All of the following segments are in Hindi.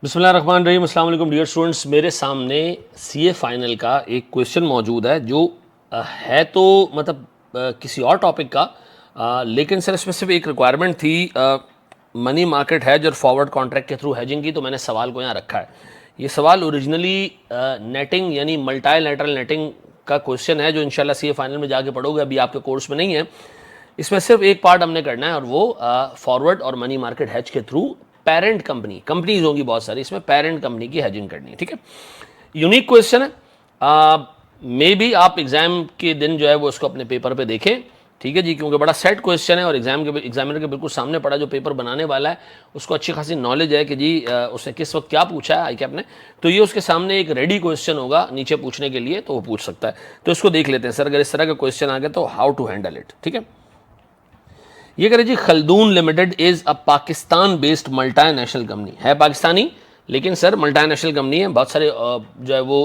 बिस्मिल्लाहिर्रहमानिर्रहीम। अस्सलाम वालेकुम डियर स्टूडेंट्स, मेरे सामने सीए फाइनल का एक क्वेश्चन मौजूद है जो है तो मतलब किसी और टॉपिक का, लेकिन सर इसमें सिर्फ एक रिक्वायरमेंट थी मनी मार्केट हैज और फॉरवर्ड कॉन्ट्रैक्ट के थ्रू हैजिंग की, तो मैंने सवाल को यहाँ रखा है। ये सवाल ओरिजिनली नेटिंग यानी मल्टीलैटरल नेटिंग का क्वेश्चन है जो इंशाल्लाह सीए फाइनल में जाके पढ़ोगे, अभी आपके कोर्स में नहीं है। इसमें सिर्फ एक पार्ट हमने करना है और वो फॉरवर्ड और मनी मार्केट हैज के थ्रू पेरेंट कंपनीज होंगी बहुत सारी, इसमें पेरेंट कंपनी की हैजिंग करनी है। ठीक है, यूनिक क्वेश्चन है। मे बी आप एग्जाम के दिन जो है वो इसको अपने पेपर पे देखें। ठीक है जी, क्योंकि बड़ा सेट क्वेश्चन है और एग्जामिनर के बिल्कुल सामने पड़ा जो पेपर बनाने वाला है उसको अच्छी खासी नॉलेज है कि जी उसने किस वक्त क्या पूछा है आई कैप ने, तो ये उसके सामने एक रेडी क्वेश्चन होगा नीचे पूछने के लिए, तो वो पूछ सकता है। तो इसको देख लेते हैं सर, अगर इस तरह का क्वेश्चन आ गया तो हाउ टू हैंडल इट। ठीक है, ये कह जी Khaldoon limited is a Pakistan based multinational company है, पाकिस्तानी लेकिन सर मल्टीनेशनल कंपनी है, बहुत सारे जो है वो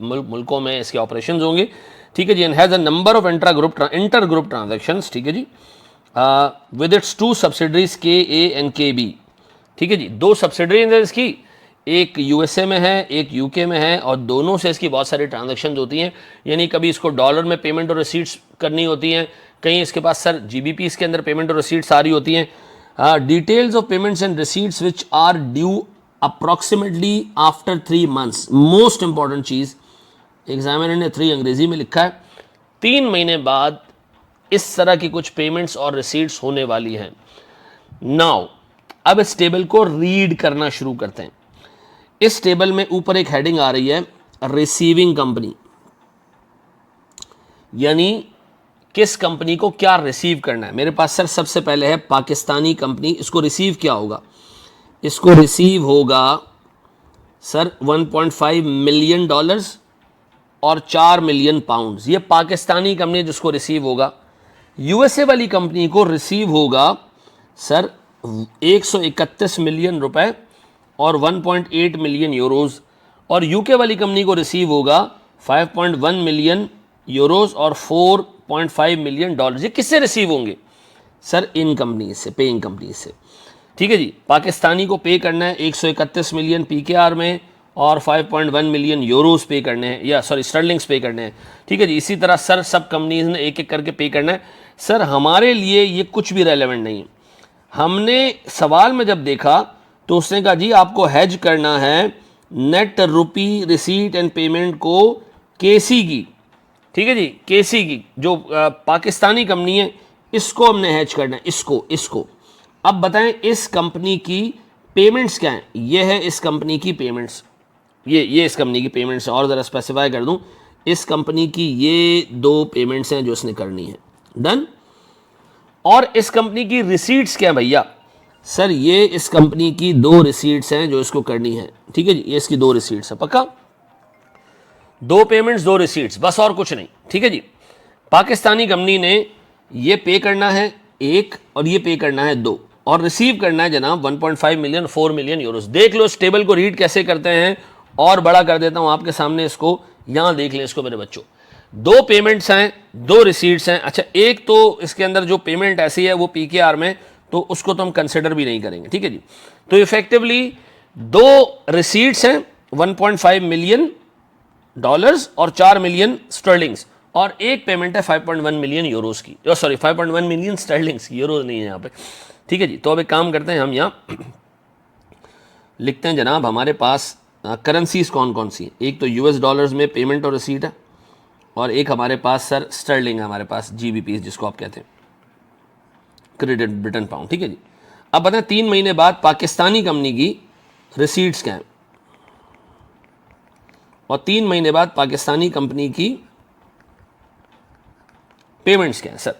मुल्कों में इसके ऑपरेशंस होंगे। ठीक है जी, and has a number of inter group transactions. ठीक है जी, with its two subsidiaries KA and KB। ठीक है जी, दो सब्सिडरीज है इसकी, एक यूएसए में है एक यूके में है, और दोनों से इसकी बहुत सारी ट्रांजैक्शन होती हैं। यानी कभी इसको डॉलर में पेमेंट और रिसीट्स करनी होती हैं, कहीं इसके पास सर GBP के अंदर पेमेंट और रिसीट्स आ रही होती हैं। Details of payments and receipts which are due approximately after 3 months. Most important चीज़, एग्जामिनर ने 3 अंग्रेजी में लिखा है, 3 महीने बाद इस तरह की कुछ पेमेंट्स और रिसीट्स होने वाली हैं। नाउ अब इस टेबल को रीड करना शुरू करते हैं। इस टेबल में ऊपर एक हेडिंग आ रही है रिसीविंग कंपनी, यानी किस कंपनी को क्या रिसीव करना है। मेरे पास सर सबसे पहले है पाकिस्तानी कंपनी, इसको रिसीव क्या होगा, इसको रिसीव होगा सर $1.5 मिलियन और 4 मिलियन पाउंड्स। ये पाकिस्तानी कंपनी जिसको रिसीव होगा। यूएसए वाली कंपनी को रिसीव होगा सर 131 मिलियन रुपए और 1.8 मिलियन यूरोज, और यूके वाली कंपनी को रिसीव होगा 5.1 मिलियन यूरोज और 4.5 मिलियन डॉलर। ये किससे रिसीव होंगे सर, इन कंपनी से, पेइंग कंपनी से। ठीक है जी, पाकिस्तानी को पे करना है 131 मिलियन PKR में और 5.1 मिलियन यूरोज पे करने हैं, या सॉरी स्टर्लिंग्स पे करने हैं। ठीक है जी, इसी तरह सर सब कंपनीज ने एक एक करके पे करना है। सर हमारे लिए ये कुछ भी रेलेवेंट नहीं है। हमने सवाल में जब देखा तो उसने कहा जी आपको हैज करना है net rupee receipt and payment को KC की। ठीक है जी, KC की जो पाकिस्तानी कंपनी है इसको हमने हैज करना है, इसको। अब बताएं इस कंपनी की पेमेंट्स क्या हैं। ये है इस कंपनी की पेमेंट्स, ये इस कंपनी की पेमेंट्स, और ज़रा स्पेसिफाई कर दूं, इस कंपनी की ये 2 पेमेंट्स हैं जो इसने करनी है, डन। और इस कंपनी की रिसीट्स क्या है भैया, सर ये इस कंपनी की 2 रिसीट्स हैं जो इसको करनी है। ठीक है जी, ये इसकी 2 रिसीट्स है, पक्का 2 पेमेंट्स 2 रिसीट्स, बस और कुछ नहीं। ठीक है जी, पाकिस्तानी कंपनी ने ये पे करना है 1 और ये पे करना है 2, और रिसीव करना है जनाब 1.5 मिलियन 4 मिलियन यूरोस। देख लो इस टेबल को रीड कैसे करते हैं, और बड़ा कर देता हूं आपके सामने इसको, यहां देख लें इसको मेरे बच्चों। 2 पेमेंट्स हैं 2 रिसीट्स हैं। अच्छा, एक तो इसके अंदर जो पेमेंट ऐसी है वो PKR में, तो उसको तो हम कंसिडर भी नहीं करेंगे। ठीक है जी, तो इफेक्टिवली 2 रिसीट्स हैं 1.5 मिलियन डॉलर्स और 4 मिलियन स्टर्लिंग्स, और एक पेमेंट है 5.1 मिलियन यूरोस की, सॉरी 5.1 मिलियन स्टर्लिंग्स की, यूरोज नहीं है यहाँ पे। ठीक है जी, तो अब एक काम करते हैं, हम यहाँ लिखते हैं जनाब हमारे पास करेंसीज कौन कौन सी हैं। एक तो US डॉलर्स में पेमेंट और रिसीट है, और एक हमारे पास सर स्टर्लिंग है, हमारे पास GBP जिसको आप कहते हैं, क्रेडिट ब्रिटेन पाउंड। ठीक है जी, अब बताएं 3 महीने बाद पाकिस्तानी कंपनी की रिसीट्स क्या है, और 3 महीने बाद पाकिस्तानी कंपनी की पेमेंट्स क्या है सर,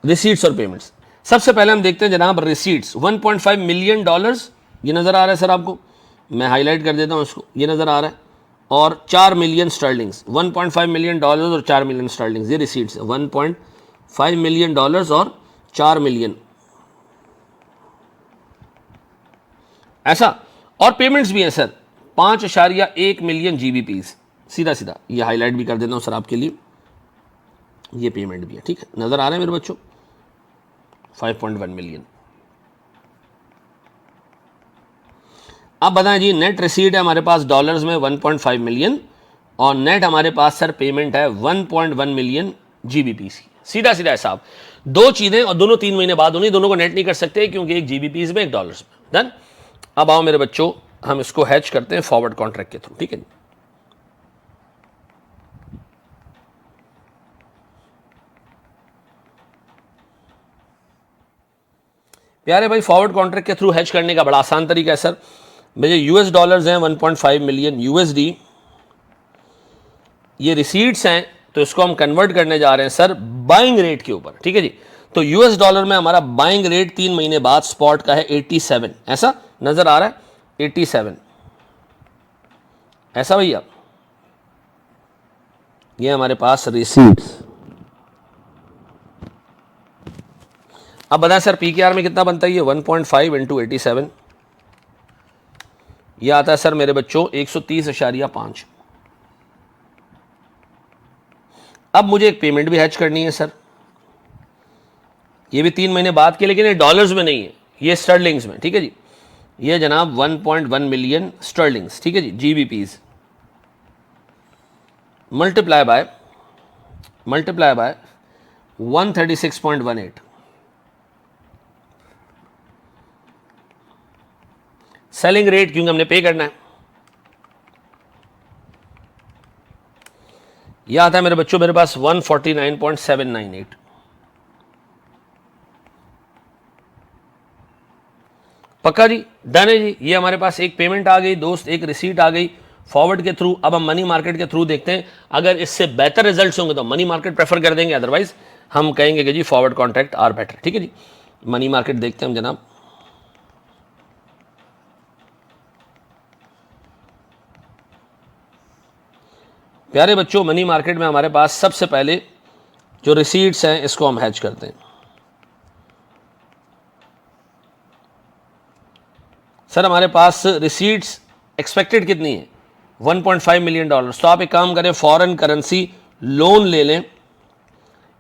रिसीट्स और पेमेंट्स। सबसे पहले हम देखते हैं जनाब रिसीट्स, 1.5 मिलियन डॉलर्स, ये नज़र आ रहा है सर आपको, मैं हाईलाइट कर देता हूँ इसको, ये नज़र आ रहा है, और 4 मिलियन स्टर्लिंग्स, 1.5 मिलियन डॉलर्स और 4 मिलियन स्टर्लिंग्स, ये रिसीट्स है, 1.5 मिलियन डॉलर्स और 4 मिलियन, ऐसा। और पेमेंट्स भी हैं सर 5.1 मिलियन GBP, सीधा सीधा ये हाईलाइट भी कर देता हूँ सर आपके लिए, ये पेमेंट भी है। ठीक है, नज़र आ रहे हैं मेरे बच्चों, 5.1 मिलियन। अब बताएं जी, नेट रिसीट है हमारे पास डॉलर्स में 1.5 मिलियन और नेट हमारे पास सर पेमेंट है 1.1 मिलियन जीबीपीसी। सीधा सीधा हिसाब, दो चीजें और दोनों 3 महीने बाद, उन्हीं दोनों को नेट नहीं कर सकते क्योंकि एक जीबीपीस में एक डॉलर्स में। डन। अब आओ मेरे बच्चों, हम इसको हैच करते हैं फॉरवर्ड कॉन्ट्रैक्ट के थ्रू, ठीक है जी। प्यारे भाई, फॉरवर्ड कॉन्ट्रैक्ट के थ्रू हैच करने का बड़ा आसान तरीका है सर। मुझे यूएस डॉलर्स हैं 1.5 मिलियन यूएसडी, ये रिसीट्स हैं, तो इसको हम कन्वर्ट करने जा रहे हैं सर बाइंग रेट के ऊपर, ठीक है जी। तो यूएस डॉलर में हमारा बाइंग रेट 3 महीने बाद स्पॉट का है 87, ऐसा नजर आ रहा है 87, ऐसा भैया। ये हमारे पास रिसीट्स। अब बताएं सर पीकेआर में कितना बनता है, ये 1.5 इंटू 87, यह आता है सर मेरे बच्चों 130.5। अब मुझे एक पेमेंट भी हैच करनी है सर, ये भी 3 महीने बाद के, लेकिन ये डॉलर्स में नहीं है, ये स्टर्लिंग्स में, ठीक है जी। ये जनाब 1.1 मिलियन स्टर्लिंग्स, ठीक है जी, जीबीपीज मल्टीप्लाई बाय 136.18। सेलिंग रेट क्योंकि हमने पे करना है, यह आता है मेरे बच्चों मेरे पास 149.798। पक्का जी, डन है जी। ये हमारे पास एक पेमेंट आ गई दोस्त, एक रिसीट आ गई फॉरवर्ड के थ्रू। अब हम मनी मार्केट के थ्रू देखते हैं, अगर इससे बेहतर रिजल्ट्स होंगे तो मनी मार्केट प्रेफर कर देंगे, अदरवाइज हम कहेंगे कि जी फॉरवर्ड कॉन्ट्रैक्ट आर बेटर, ठीक है जी। मनी मार्केट देखते हैं हम जनाब। प्यारे बच्चों, मनी मार्केट में हमारे पास सबसे पहले जो रिसीट्स हैं इसको हम हैच करते हैं। सर हमारे पास रिसीट्स एक्सपेक्टेड कितनी है, 1.5 मिलियन डॉलर। तो आप एक काम करें, फॉरेन करेंसी लोन ले लें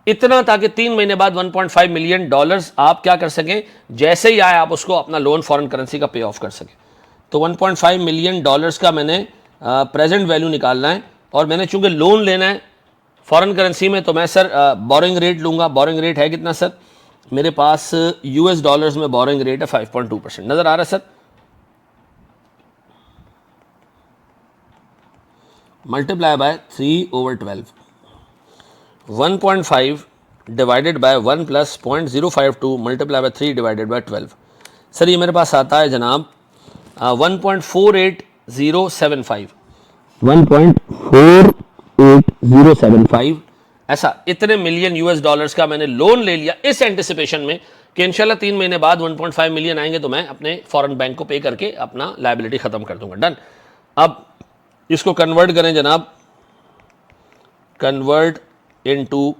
इतना ताकि 3 महीने बाद 1.5 मिलियन डॉलर्स आप क्या कर सकें, जैसे ही आए आप उसको अपना लोन फॉरेन करेंसी का पे ऑफ कर सकें। तो 1.5 मिलियन डॉलर्स का मैंने प्रेजेंट वैल्यू निकालना है, और मैंने चूंकि लोन लेना है फॉरेन करेंसी में, तो मैं सर बोरिंग रेट लूंगा। बोरिंग रेट है कितना सर, मेरे पास यूएस डॉलर्स में बोरिंग रेट है 5.2%, नजर आ रहा है sir. Multiply by 3/12, 1.5 divided by 1 plus 0.052 multiply by 3 divided by 12। Sir ये मेरे पास आता है जनाब 1.48075, 1.48075। ऐसा इतने मिलियन यूएस डॉलर्स का मैंने लोन ले लिया इस एंटिसिपेशन में कि इंशाल्लाह 3 महीने बाद 1.5 मिलियन आएंगे तो मैं अपने फॉरेन बैंक को पे करके अपना लायबिलिटी खत्म कर दूंगा। डन। अब इसको कन्वर्ट करें जनाब, convert into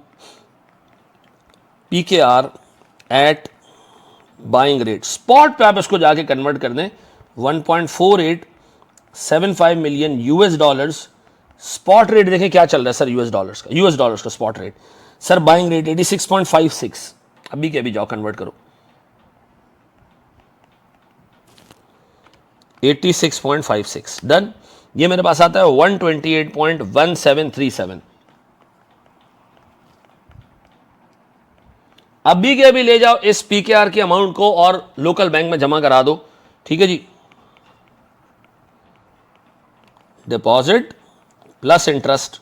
PKR at buying rate. Spot पे आप इसको जाके कन्वर्ट कर दें, 1.4875 million US dollars. Spot rate देखें क्या चल रहा है सर यूएस डॉलर्स का spot rate sir, buying rate 86.56। अभी के अभी जाओ कन्वर्ट करो, 86.56। डन। ये मेरे पास आता है 128.1737। अभी के अभी ले जाओ इस पीकेआर के अमाउंट को और लोकल बैंक में जमा करा दो, ठीक है जी। डिपॉजिट प्लस इंटरेस्ट,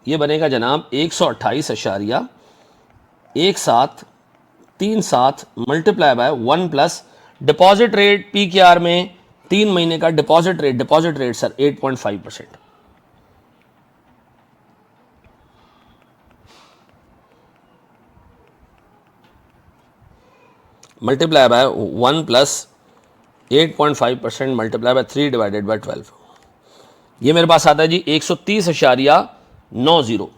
ये बनेगा जनाब 128.1737 multiply by 1 plus deposit rate PKR में 3 महीने का deposit rate sir 8.5%। Multiply by 1 plus 8.5% multiply by 3 divided by 12। ये मेरे पास आता है जी 130.90।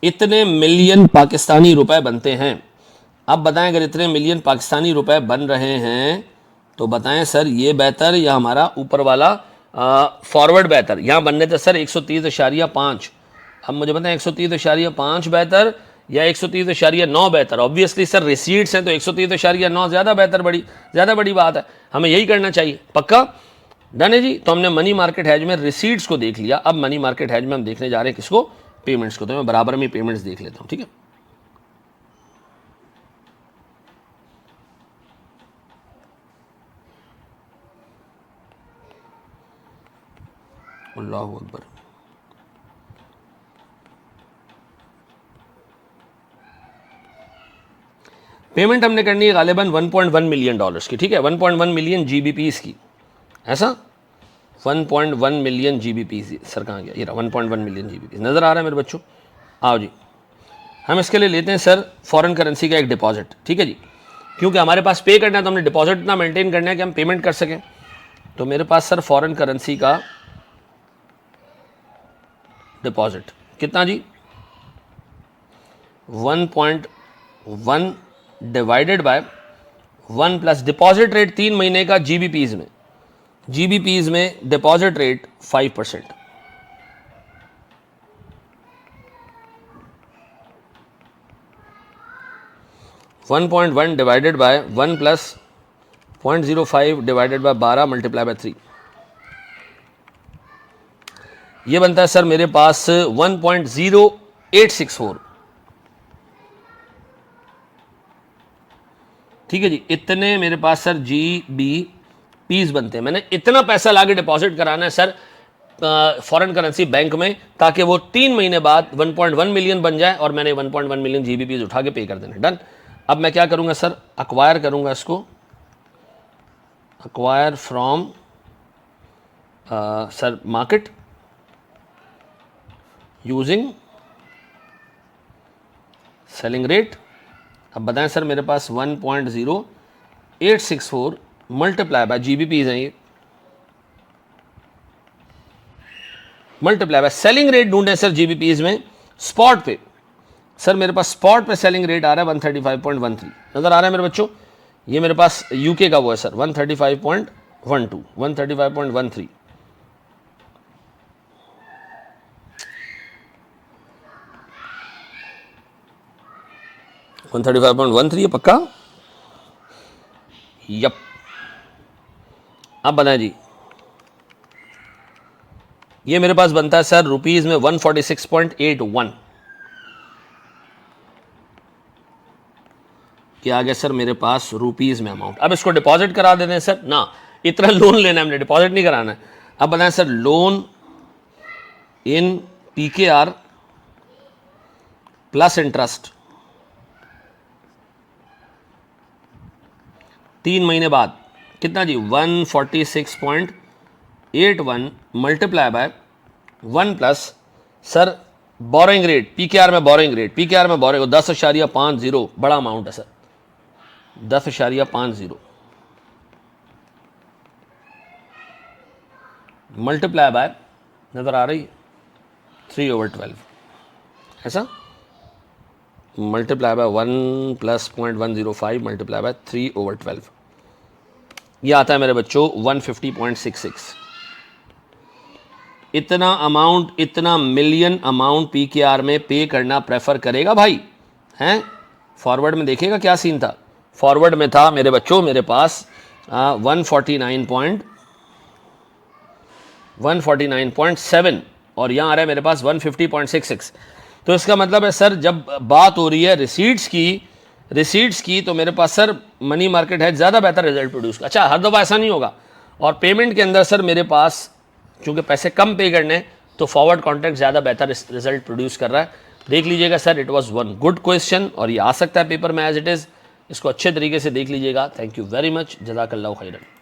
इतने मिलियन पाकिस्तानी रुपए बनते हैं। अब बताएं अगर इतने मिलियन पाकिस्तानी रुपए बन रहे हैं तो बताएं सर ये बेहतर या हमारा ऊपर वाला फॉरवर्ड बेहतर। यहां बनने थे सर 130.5। अब मुझे बताएं 130.5 बेहतर या 130.9 बेहतर? ऑब्वियसली सर रिसीट्स हैं तो 130.9 ज़्यादा बेहतर, ज़्यादा बड़ी बात है, हमें यही करना चाहिए। पक्का डन है जी। तो हमने मनी मार्केट हैज में रिसीट्स को देख लिया, अब मनी मार्केट हैज में हम देखने जा रहे हैं किसको? पेमेंट्स को। तो मैं बराबर में पेमेंट्स देख लेता हूँ, ठीक है। अल्लाह अकबर। पेमेंट हमने करनी है गालिबन 1.1 मिलियन डॉलर्स की, ठीक है, 1.1 मिलियन जीबीपीस की, ऐसा 1.1 मिलियन जीबीपीस। सर कहाँ गया? ये रहा 1.1 मिलियन जीबीपीस, नज़र आ रहा है मेरे बच्चों? आओ जी, हम इसके लिए लेते हैं सर फॉरेन करेंसी का एक डिपॉजिट, ठीक है जी, क्योंकि हमारे पास पे करना है तो हमने डिपॉजिट इतना मेंटेन करना है कि हम पेमेंट कर सकें। तो मेरे पास सर फॉरेन करेंसी का डिपॉजिट कितना जी? 1.1 divided by 1 plus deposit rate 3 महीने का जीबीपीज में, जीबीपीज में deposit rate 5%। One 1.1 divided by 1 plus 0.05 divided by 12 multiply by 3, ये बनता है सर मेरे पास 1.0864, ठीक है जी। इतने मेरे पास सर जीबीपीज बनते हैं। मैंने इतना पैसा लाके डिपॉजिट कराना है सर फॉरेन करेंसी बैंक में, ताकि वो 3 महीने बाद 1.1 मिलियन बन जाए और मैंने 1.1 मिलियन जीबीपीज उठा के पे कर देना। डन। अब मैं क्या करूंगा सर? अक्वायर करूंगा इसको, acquire from sir market using selling rate. अब बताएं सर मेरे पास 1.0864 मल्टीप्लाई बाय जीबीपीज हैं ये, मल्टीप्लाई बाय सेलिंग रेट ढूंढे सर जीबीपीज में स्पॉट पे। सर मेरे पास स्पॉट पे सेलिंग रेट आ रहा है 135.13, नजर आ रहा है मेरे बच्चों? ये मेरे पास यूके का वो है सर 135.12, 135.13। वन 135.13 है पक्का? यप। अब बताएं जी, ये मेरे पास बनता है सर रुपीज में 146.81, क्या आ गया सर मेरे पास रुपीज में अमाउंट। अब इसको डिपॉजिट करा देते हैं सर ना, इतना लोन लेना है हमने, डिपॉजिट नहीं कराना है। अब बताएं sir loan in PKR plus interest 3 महीने बाद कितना जी? 146.81 multiply by 1 plus sir borrowing rate, PKR में बोरोइंग रेट, पीकेआर में बोरोइंग 10.50, बड़ा अमाउंट है सर 10.50 मल्टीप्लाई बाय, नजर आ रही है 3/12, ऐसा multiply by 1 plus 0.105 multiply by 3/12, ये आता है मेरे बच्चों 150.66। इतना अमाउंट, इतना मिलियन अमाउंट पीकेआर में पे करना प्रेफर करेगा भाई? हैं? फॉरवर्ड में देखिएगा क्या सीन था। फॉरवर्ड में था मेरे बच्चों मेरे पास 149.7 और यहाँ आ रहा है मेरे पास 150.66। तो इसका मतलब है सर जब बात हो रही है रिसीट्स की तो मेरे पास सर मनी मार्केट है ज़्यादा बेहतर रिजल्ट प्रोड्यूस। अच्छा हर दफ़ा ऐसा नहीं होगा। और पेमेंट के अंदर सर मेरे पास चूँकि पैसे कम पे करने तो फॉरवर्ड कॉन्ट्रैक्ट ज़्यादा बेहतर रिजल्ट प्रोड्यूस कर रहा है। देख लीजिएगा sir, it was one good question और ये आ सकता है पेपर में एज इट इज़। इसको अच्छे तरीके से देख लीजिएगा। थैंक यू वेरी मच, जज़ाकल्लाहु खैरन।